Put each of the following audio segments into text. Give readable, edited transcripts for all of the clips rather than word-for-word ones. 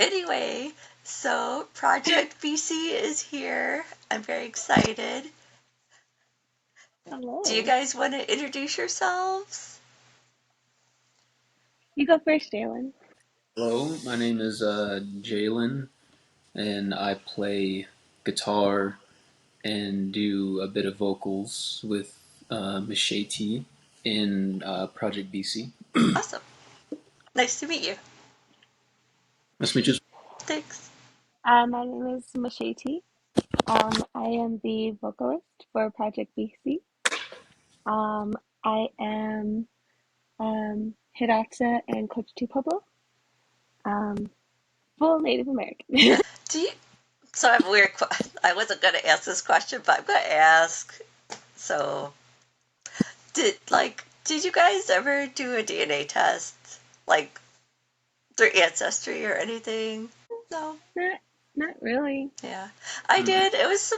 Anyway, so Project BC is here. I'm very excited. Do you Hello. guys want to introduce yourselves? You go first, Jalen. Hello, my name is Jalen, and I play guitar and do a bit of vocals with Machete in Project BC. Awesome. Nice to meet you. Nice to meet you. Thanks. My name is Machete. I am the vocalist for Project BC. Um, I am Hidatsa and Coach Pueblo. Um, Full Native American. Do you? So I have a weird. I wasn't going to ask this question, but I'm going to ask. So, did you guys ever do a DNA test, like through Ancestry or anything? No. not, not really. Yeah, I Mm. did. It was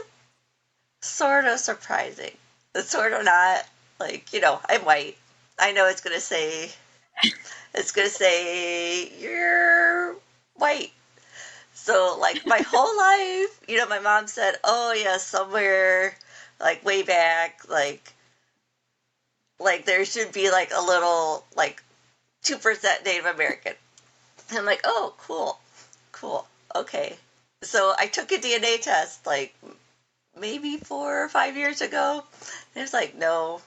sort of surprising. It's sort of not like I'm white. I know it's gonna say you're white. So like my whole life, my mom said, "Oh yeah, somewhere like way back, like there should be like a little like 2% Native American." And I'm like, "Oh, cool, cool, okay." So I took a DNA test like maybe 4 or 5 years ago. And it was like, no,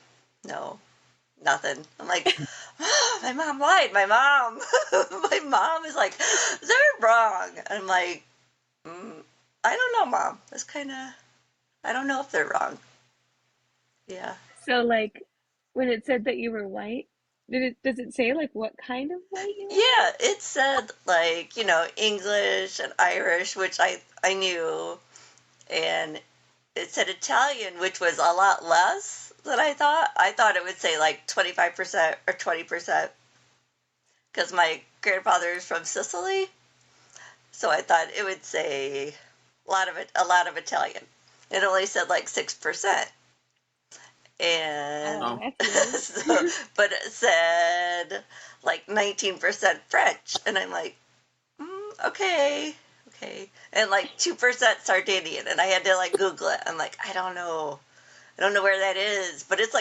no, nothing. I'm like, oh, my mom lied. My mom, my mom is like, they're wrong. And I'm like, I don't know, mom. That's kind of, I don't know if they're wrong. Yeah. So, like, when it said that you were white, does it say like what kind of white you Yeah, it said like, English and Irish, which I knew, and it said Italian, which was a lot less than I thought. I thought it would say like 25% or 20% because my grandfather is from Sicily. So I thought it would say a lot of Italian. It only said like 6%. are? Oh, And Oh, that's weird. so, but it said like 19% French. And I'm like, okay, okay. And like 2% Sardinian. And I had to like Google it. I'm like, I don't know. I don't know where that is, but it's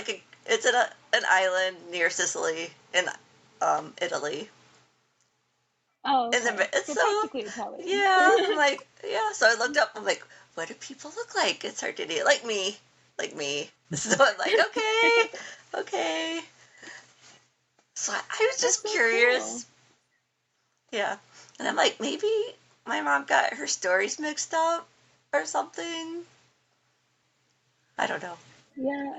an island near Sicily in Italy. Oh, And okay. it's So so practically Italian. yeah, I'm like yeah. So I looked up. I'm like, what do people look like in Sardinia? Like me. So I'm like, okay, okay. So I was That's just so cool. curious. Yeah, and I'm like, maybe my mom got her stories mixed up or something. I don't know. Yeah,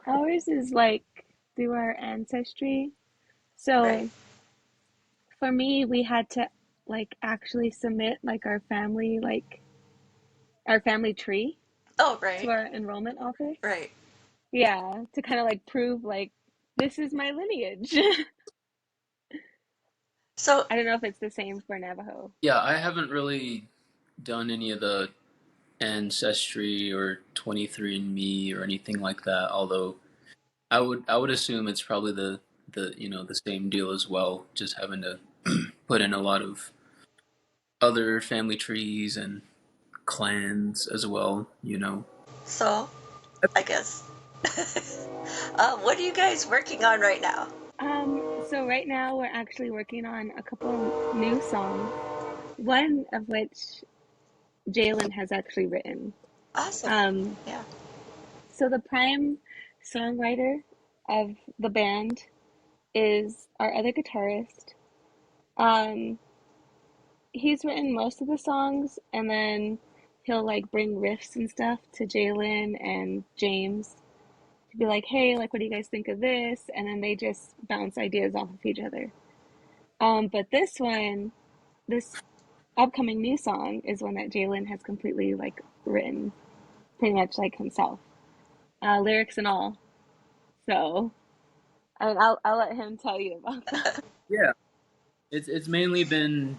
ours is like through our ancestry. Right. So for me, we had to like actually submit like our family tree Oh, to right, our enrollment office. right. Yeah, to kind of like prove like this is my lineage. So I don't know if it's the same for Navajo. yeah, I haven't really done any of the Ancestry or 23andMe or anything like that, although I would assume it's probably the same deal as well, just having to put in a lot of other family trees and clans as well. so I guess. What are you guys working on right now? So right now we're actually working on a couple new songs, one of which Jalen has actually written. Awesome. Um, Yeah. so the prime songwriter of the band is our other guitarist. Um, he's written most of the songs, and then he'll like bring riffs and stuff to Jalen and James to be like, "Hey, like, what do you guys think of this?" And then they just bounce ideas off of each other. But this upcoming new song, is one that Jalen has completely like written, pretty much like himself, lyrics and all. So, and I'll let him tell you about that. Yeah, it's mainly been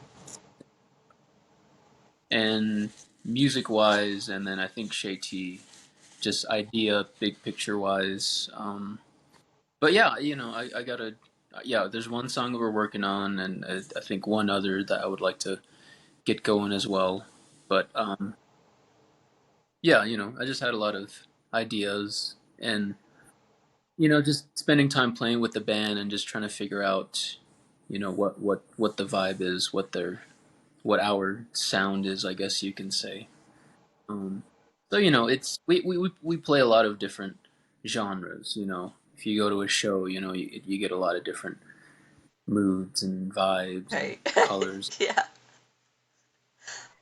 and music wise, and then I think Shay T, just idea, big picture wise. But yeah, I Yeah, there's one song that we're working on, and I think one other that I would like to get going as well. But yeah, I just had a lot of ideas, and just spending time playing with the band and just trying to figure out, what the vibe is, what our sound is, I guess you can say. Um, so it's we play a lot of different genres. If you go to a show, you get a lot of different moods and vibes and Right. colors. Yeah.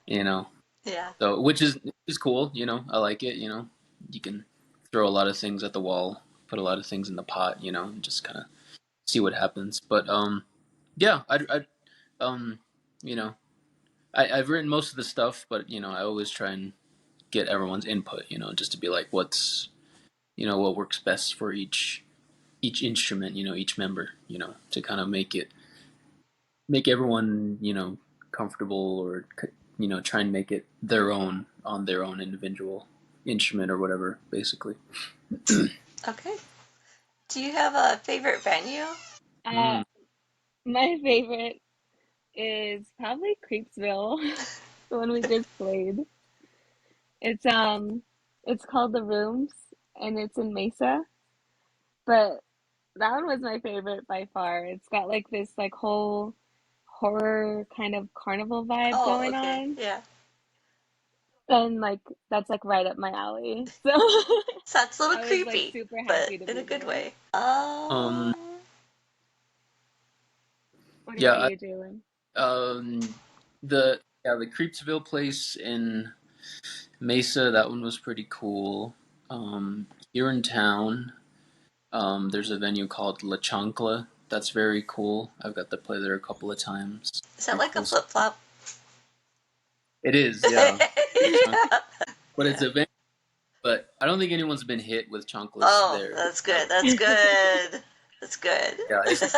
You know, Yeah. so which is cool. I like it. You can throw a lot of things at the wall, put a lot of things in the pot. And just kind of see what happens. But yeah, I um, you know, I've written most of the stuff, but I always try and get everyone's input. Just to be like, what works best for each instrument. Each member. To kind of make everyone comfortable, or try and make it their own on their own individual instrument or whatever, basically. Okay. Do you have a favorite venue? Uh, Mm. my favorite is probably Creepsville, the one we just played. It's it's called The Rooms and it's in Mesa, but that one was my favorite by far. It's got like this like whole horror kind of carnival vibe Oh, going okay. on. Yeah. And like that's like right up my alley. So So that's a little I was like creepy, super but happy to in a be good there. way. Um. What about Yeah. you, Jalen? The the Creepsville place in Mesa. That one was pretty cool. Here in town, there's a venue called La Chancla. That's very cool. I've got to play there a couple of times. Is that Pretty like a cool. flip flop? It is, yeah. Yeah. But it's Yeah. a venue. But I don't think anyone's been hit with chanclas Oh, there. that's good. That's good. That's good. Yeah, it's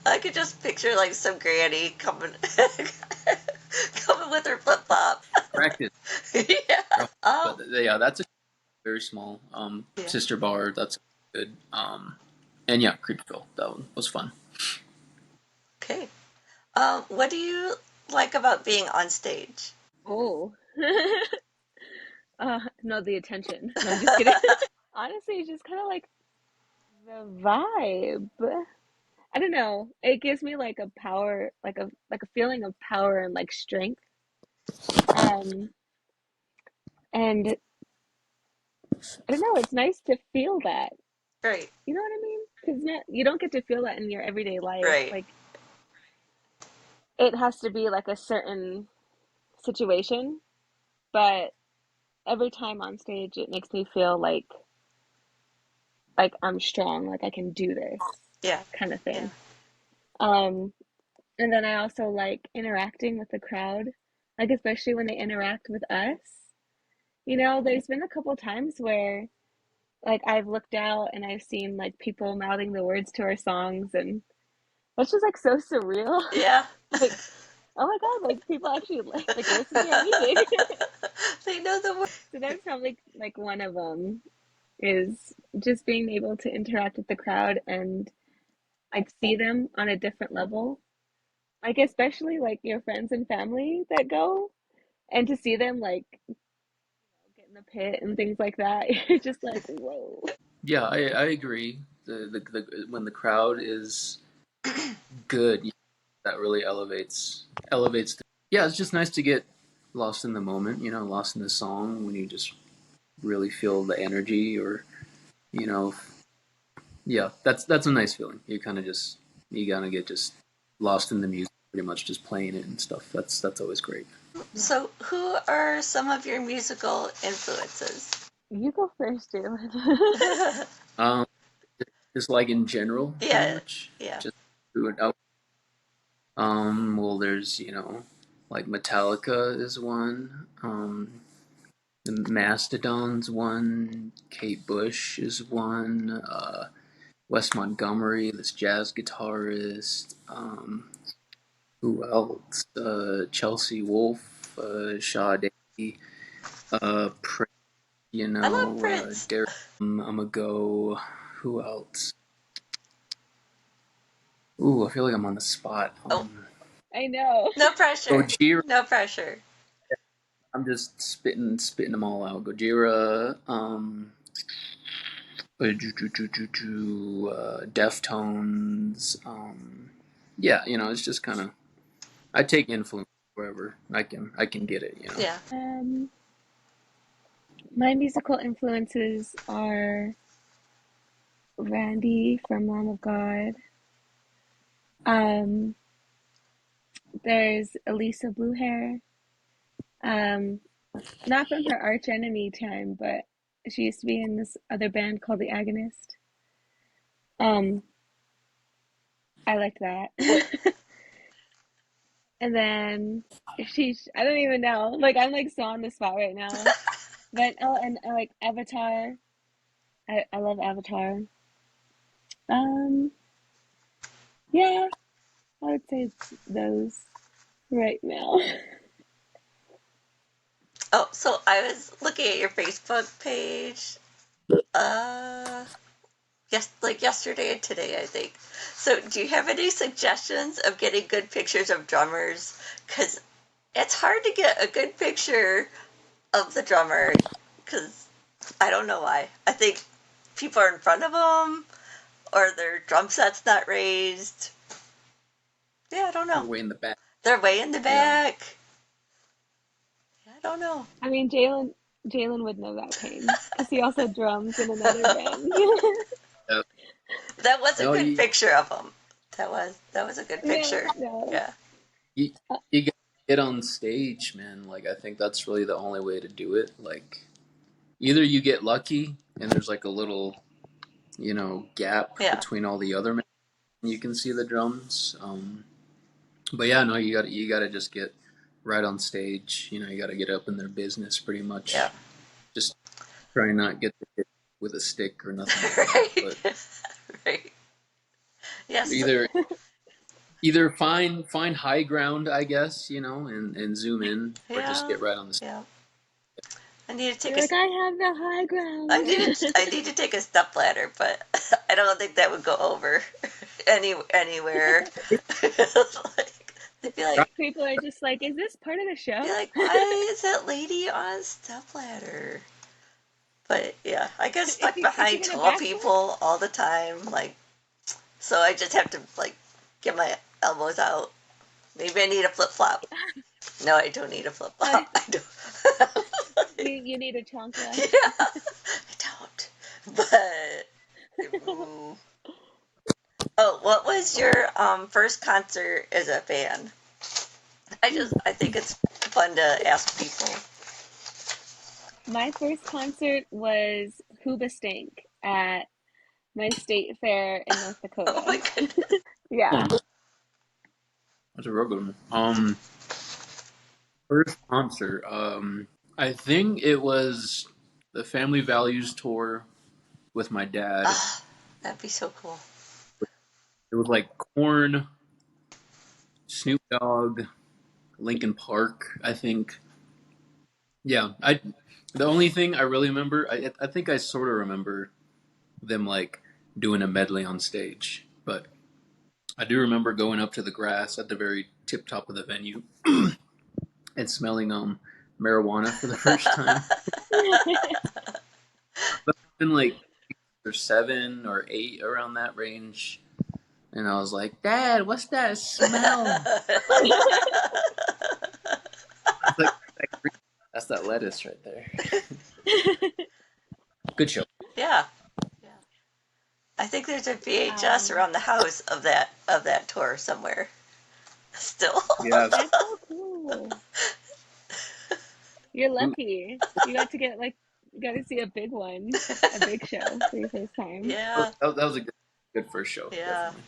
I could just picture like some granny coming coming with her flip flop. practice. Yeah. But Oh, yeah, that's a very small yeah. sister bar. That's good. And yeah, Creepville. That one was fun. Okay. What do you like about being on stage? Oh. No, the attention. No, I'm just kidding. Honestly, it's just kind of like the vibe. I don't know. It gives me like a power, like a feeling of power and like strength. Um, and I don't know, it's nice to feel that. Right. You know what I mean? Because not you don't get to feel that in your everyday life. Right. Like it has to be like a certain situation, but every time on stage it makes me feel like I'm strong, like I can do this Yeah. kind of Yeah. thing. Um, and then I also like interacting with the crowd, like especially when they interact with us. There's been a couple times where like I've looked out and I've seen like people mouthing the words to our songs and that's just like so surreal. Yeah. Like, oh my God, like people actually like listen to our music. They know the word. So that's probably like one of them is just being able to interact with the crowd and like see them on a different level. Like especially like your friends and family that go and to see them like get in the pit and things like that. You're just like, whoa. Yeah, I agree. The when the crowd is good, that really elevates. Yeah, it's just nice to get lost in the moment. Lost in the song when you just really feel the energy, or you know, yeah, that's a nice feeling. You kind of get just lost in the music, pretty much just playing it and stuff. That's always great. So, who are some of your musical influences? You go first, Jalen. Um, just like in general, pretty Yeah. much. Yeah. Just do it out. Well, there's like Metallica is one. The Mastodon's one. Kate Bush is one. Wes Montgomery, this jazz guitarist. Who else? Chelsea Wolfe, Sade, Prince, I love Prince. Derek. I'm gonna go. Who else? Ooh, I feel like I'm on the spot. Oh, I know. no pressure. Gojira. No pressure. I'm just spitting them all out. Gojira. Deftones. Yeah, it's just kind of I take influence wherever I can get it. Yeah. My musical influences are Randy from Lamb of God. Um, there's Elisa Bluehair. Um, not from her arch enemy time, but she used to be in this other band called The Agonist. Um, I liked that. And then I don't even know. Like I'm like so on the spot right now. But oh, and I like Avatar. I love Avatar. Um, yeah, I would say those right now. Oh, so I was looking at your Facebook page. Uh, yes, like yesterday and today, I think. So, do you have any suggestions of getting good pictures of drummers? Because it's hard to get a good picture of the drummer. Because I don't know why. I think people are in front of them, or their drum set's not raised. Yeah, I don't They're know. way in the back. They're way in the Yeah. back. I don't know. I mean, Jalen would know that pain because he also drums in another band. Yeah. That was a No, good you picture of him. That was a good Yeah, picture. no. Yeah. you Uh, you gotta get on stage, man. Like I think that's really the only way to do it. Like either you get lucky and there's like a little gap Yeah. between all the other men, and you can see the drums. But yeah, no, you gotta just get right on stage. You gotta get up in their business pretty Yeah. much. Just try and not get hit with a stick or nothing like that. Right. But Right. Yes. either either find high ground, I guess, and zoom in, or just Yeah. get right on the. Yeah. I need to take You're a. like, I have the high I ground. need to. I need to take a step ladder, but I don't think that would go over anywhere. Like, they'd People are just like, is this part of the be show? like, why is that lady on a step ladder? But yeah, I get stuck Is she behind gonna tall backflip? people all the time. Like, so I just have to like get my elbows out. Maybe I need a flip flop. No, I don't need a flip Uh, flop. I don't. you need a chancla. Yeah, I don't. But mm, oh, what was your first concert as a fan? I think it's fun to ask people. My first concert was Hoobastank at my state fair in North Oh my Dakota. goodness. Yeah. That's a real good one. First concert. I think it was the Family Values tour with my dad. Ah, that'd be so cool. It was like Korn, Snoop Dogg, Linkin Park. I think. Yeah, I. The only thing I really remember, I think I sort of remember them like doing a medley on stage, but I do remember going up to the grass at the very tip top of the venue and smelling marijuana for the first time. But been like 6 or 7 or 8 around that range, and I was like, "Dad, what's that smell?" It's like that green. That's that lettuce right there. Good show. Yeah, yeah. I think there's a VHS um, around the house of that tour somewhere. Still. Yeah, that's so cool. You're lucky. You got to see a big one, a big show for your first time. Yeah, that was a good first show, yeah, definitely.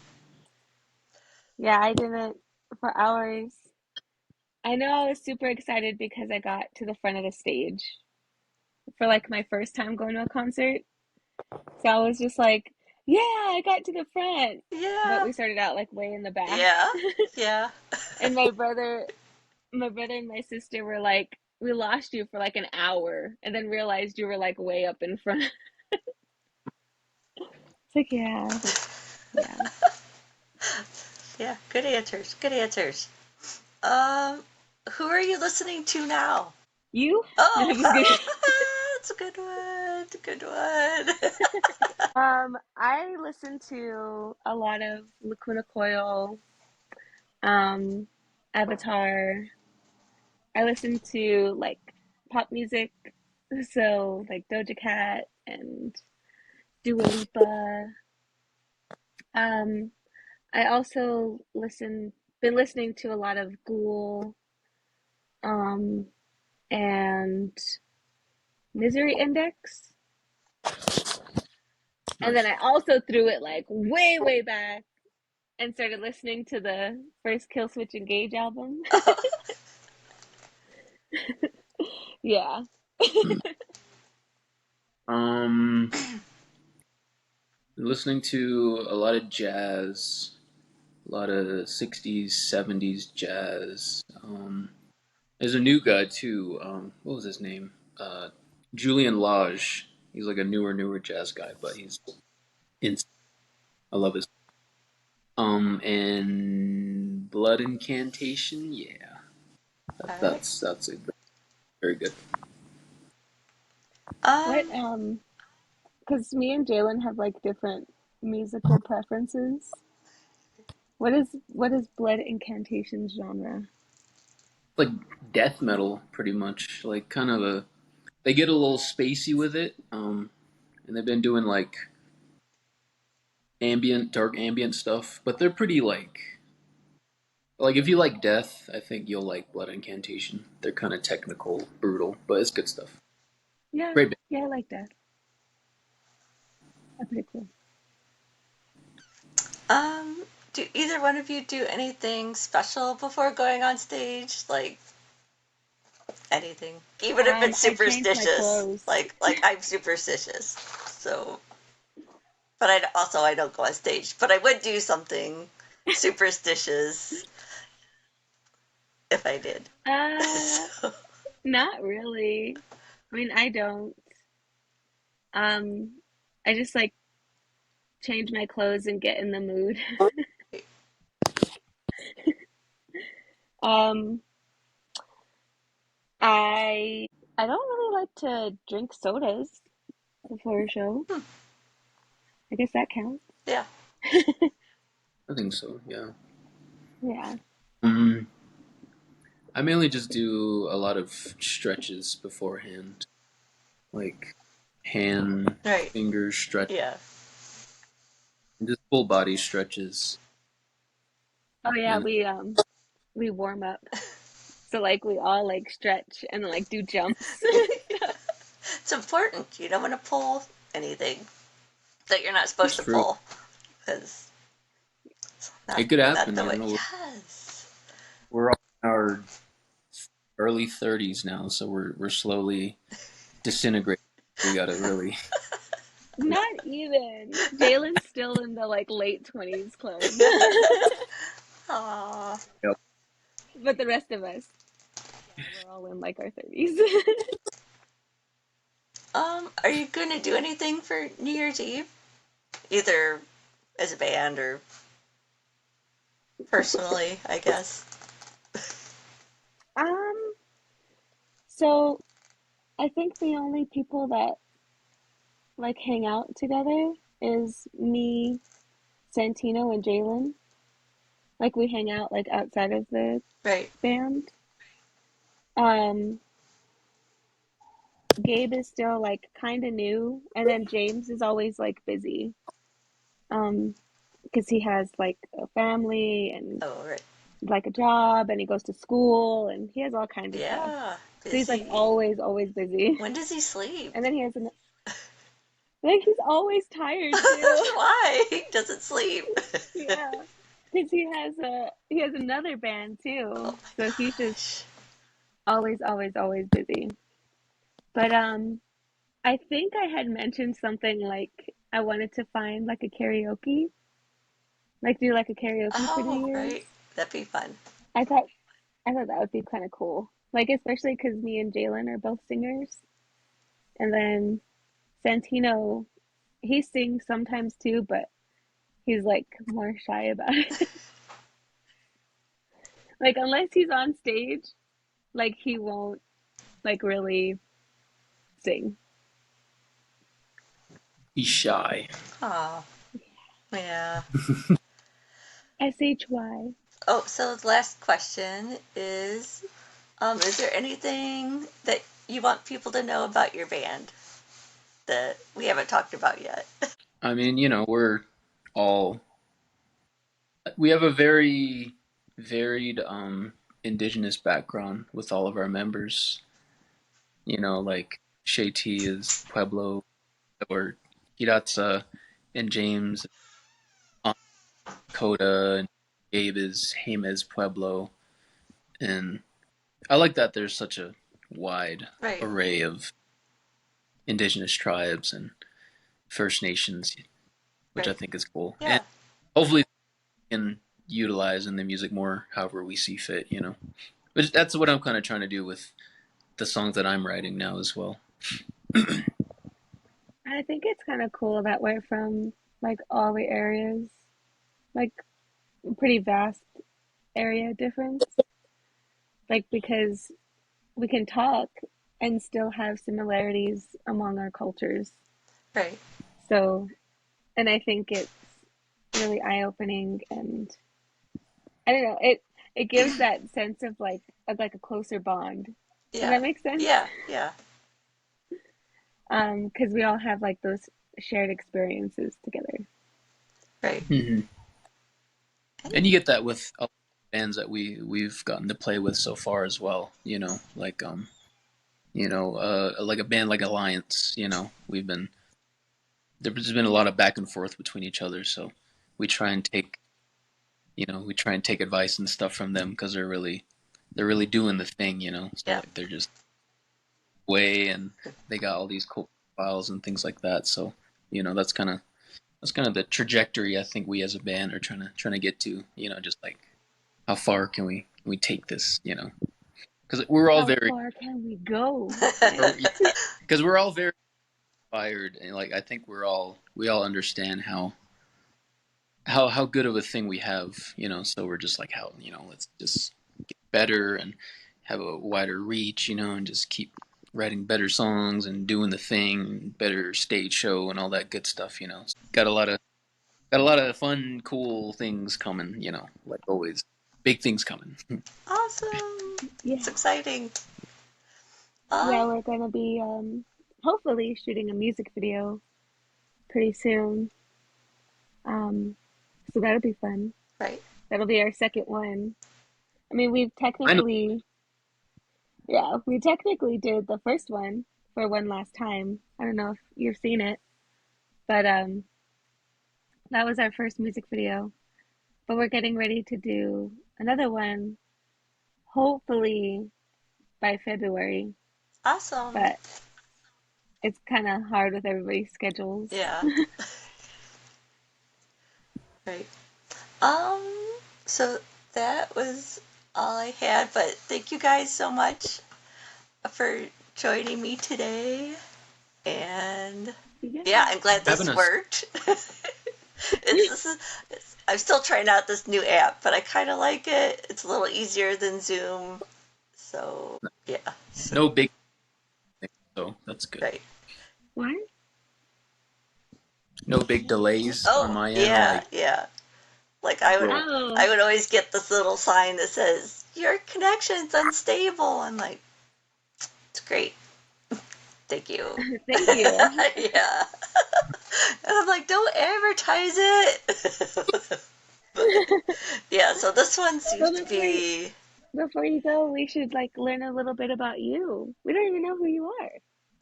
Yeah, I didn't for hours. I know I was super excited because I got to the front of the stage for like my first time going to a concert. So I was just like, yeah, I got to the front. But yeah, we started out like way in the back. yeah, yeah. And my brother and my sister were like, we lost you for like an hour and then realized you were like way up in front. It's like, yeah, yeah. Yeah, good answers. Good answers. Um, who are you listening to now? You? No, Oh, I'm just kidding. that's a good one. It's a good one. I listen to a lot of Lacuna Coil, um, Avatar. I listen to like pop music, so like Doja Cat and Dua Lipa. Um, I also been listening to a lot of Ghoul, um, and Misery Index. And then Nice. I also threw it like way, way back and started listening to the first Kill Switch Engage album. Yeah. Um, listening to a lot of jazz, a lot of 60s, 70s jazz. There's a new guy too. What was his name? Julian Lage. He's like a newer jazz guy, but he's in. I love his. And Blood Incantation. Yeah, All right. that's a very good. What, Um, because me and Jalen have like different musical preferences. What is Blood Incantation's genre? Like death metal, pretty much. Like kind of a. They get a little spacey with it. And they've been doing like dark ambient stuff, but they're pretty like if you like death, I think you'll like Blood Incantation. They're kind of technical, brutal, but it's good stuff. Yeah, Great band. yeah, I like that. That's pretty cool. um, do either one of you do anything special before going on stage? Like anything, even if it's I change my superstitious. clothes. Like I'm superstitious, so. But I don't go on stage. But I would do something superstitious if I did. Uh, So, Not really. I mean, I don't. Um, I just like change my clothes and get in the mood. Um, I don't really like to drink sodas before a show. I guess that counts. yeah. I think so. Yeah. Yeah. Mm, I mainly just do a lot of stretches beforehand, like hand, Right. finger stretch, Yeah. and just full body stretches, Oh yeah, and we warm up. So like we all like stretch and like do jumps. It's important. You don't want to pull anything that you're not supposed it's to true. pull because It could not happen. the You way. know, Yes. we're all in our early 30s now, so we're slowly disintegrating. We gotta really. Not even. Jalen's still in the like late 20s club. Aww. Yep. But the rest of us, yeah, we're all in like our 30s. Are you gonna do anything for New Year's Eve? Either as a band or personally, I guess. Um, so I think the only people that like hang out together is me, Santino, and Jalen. Like we hang out like outside of the Right. band. Um, Gabe is still like kind of new, and then James is always like busy. Um, because he has like a family and Oh, right. like a job, and he goes to school, and he has all kinds of stuff. Yeah. So he's like Busy. always busy. When does he sleep? And then he has an like he's always tired too. Why? He doesn't sleep. Yeah, because he has another band Oh too, my so he's just gosh. always busy. But I think I had mentioned something like I wanted to find like a karaoke, like do like a karaoke for New Oh, Year's. right. That'd be fun. I thought I thought that would be kind of cool, like especially because me and Jalen are both singers, and then Santino he sings sometimes too, but he's like more shy about it. Like unless he's on stage, like he won't like really sing. He's shy. Oh, yeah. SHY. Oh, so the last question is there anything that you want people to know about your band that we haven't talked about yet? I mean, all we have a very varied indigenous background with all of our members. Like Shay T is Pueblo, or Hiratsa and James, Coda, and Gabe is Jemez Pueblo. And I like that there's such a wide Right. array of indigenous tribes and First Nations, which I Right. think is cool. Yeah. And hopefully we can utilize in the music more however we see fit. But that's what I'm kind of trying to do with the songs that I'm writing now as well. I think it's kind of cool that we're from like all the areas, like pretty vast area difference. Like because we can talk and still have similarities among our cultures. Right. So, and I think it's really eye-opening and I don't know, it gives that sense of like a closer bond. Does Yeah. that make sense? Yeah. Yeah. Because we all have like those shared experiences together. Right. Mm-hmm. And you get that with bands that we've gotten to play with so far as well. Like a band like Alliance. There's been a lot of back and forth between each other, so we try and take advice and stuff from them because they're really doing the thing. So Yeah. like they're just way and they got all these cool files and things like that. So that's kind of the trajectory I think we as a band are trying to get to. Just like how far can we take this? Because we're all How very far can we go? Right? because we're all very inspired, and like I think we all understand how good of a thing we have. So we're just like how let's just get better and have a wider reach. And just keep writing better songs and doing the thing, better stage show and all that good stuff. So got a lot of fun, cool things coming. Like always, big things coming. Awesome. It's Yeah. exciting. Yeah, Um. we're gonna be hopefully shooting a music video pretty soon. Um, so that'll be fun. Right. That'll be our second one. I mean, I know. we technically did the first one for one last time. I don't know if you've seen it, but that was our first music video. But we're getting ready to do another one, hopefully by February. Awesome. But it's kind of hard with everybody's schedules. Yeah. Right. Um. So that was all I had, but thank you guys so much for joining me today. And yeah, Yeah. I'm glad Having this us. worked. I'm still trying out this new app, but I kind of like it. It's a little easier than Zoom. So yeah. So, No big thing, so that's good. right. What? No big delays on Oh my end. yeah, Like, yeah. Like I would, cool. I Oh, would always get this little sign that says your connection's unstable. I'm like, it's great. Thank you. thank you. Yeah. And I'm like, don't advertise it. But yeah, so this one seems Well, to be before you go, we should like learn a little bit about you. We don't even know who you are.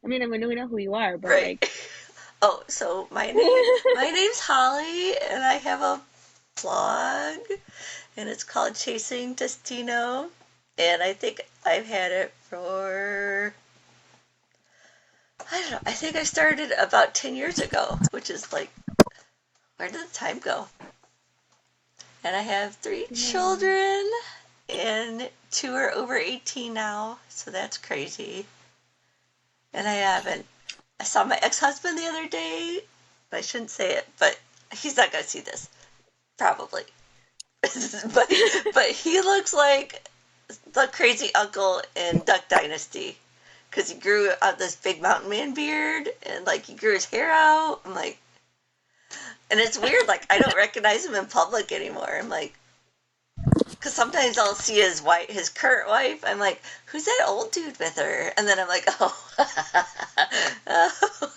I mean, we know who you are, but right. like, Oh, so my name's Holly, and I have a blog, and it's called Chasing Destino, and I think I've had it for I don't know. I think I started about 10 years ago, which is like, where did the time go? And I have three yeah. children, and two are over 18 now, so that's crazy. And I saw my ex husband the other day. I shouldn't say it, but he's not going to see this, probably. but he looks like the crazy uncle in Duck Dynasty because he grew out this big mountain man beard and like he grew his hair out. I'm like, and it's weird. Like I don't recognize him in public anymore. I'm like, because sometimes I'll see his wife, his current wife. I'm like, who's that old dude with her? And then I'm like, oh, oh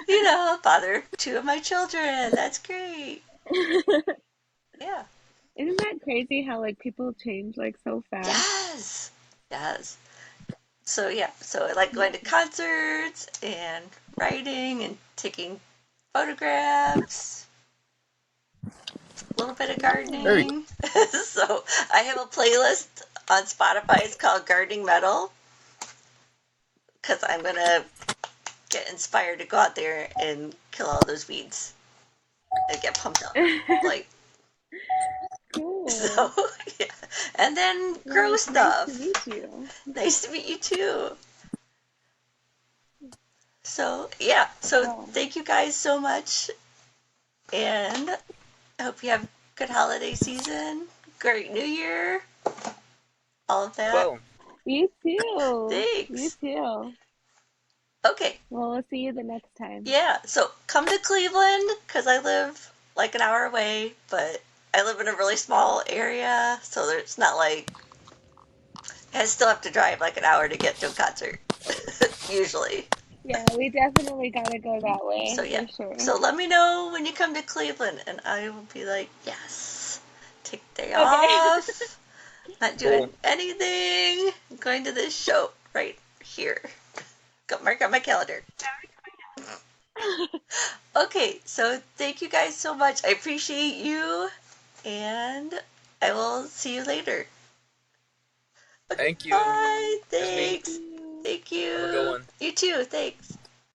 you know, father of two of my children. That's great. Yeah. Isn't that crazy how like people change like so fast? Yes. Yes. So yeah, so I like going to concerts and writing and taking photographs, a little bit of Very gardening. So I have a playlist on Spotify. It's called Gardening Metal because I'm gonna get inspired to go out there and kill all those weeds and get pumped up. Like Cool. so, yeah, and then Well, grow it's nice to stuff. meet you. Nice to meet you too. So yeah, so Well, thank you guys so much, and I hope you have a good holiday season, great New Year, all of that. Well, you too. You Thanks. too. Okay, Well, we'll see you the next time. yeah. So come to Cleveland because I live like an hour away, but I live in a really small area, so it's not like I still have to drive like an hour to get to a concert, usually. Yeah, we definitely gotta go that So way yeah. for sure. So let me know when you come to Cleveland, and I will be like, yes, take the day Okay. off. Not doing cool. anything. I'm going to this show right here. Got mark on my calendar. Okay, so thank you guys so much. I appreciate you, and I will see you later. Okay, Thank you. bye. It was Thank me. Thanks. you. Thank Have a good you. one. You too. Thanks.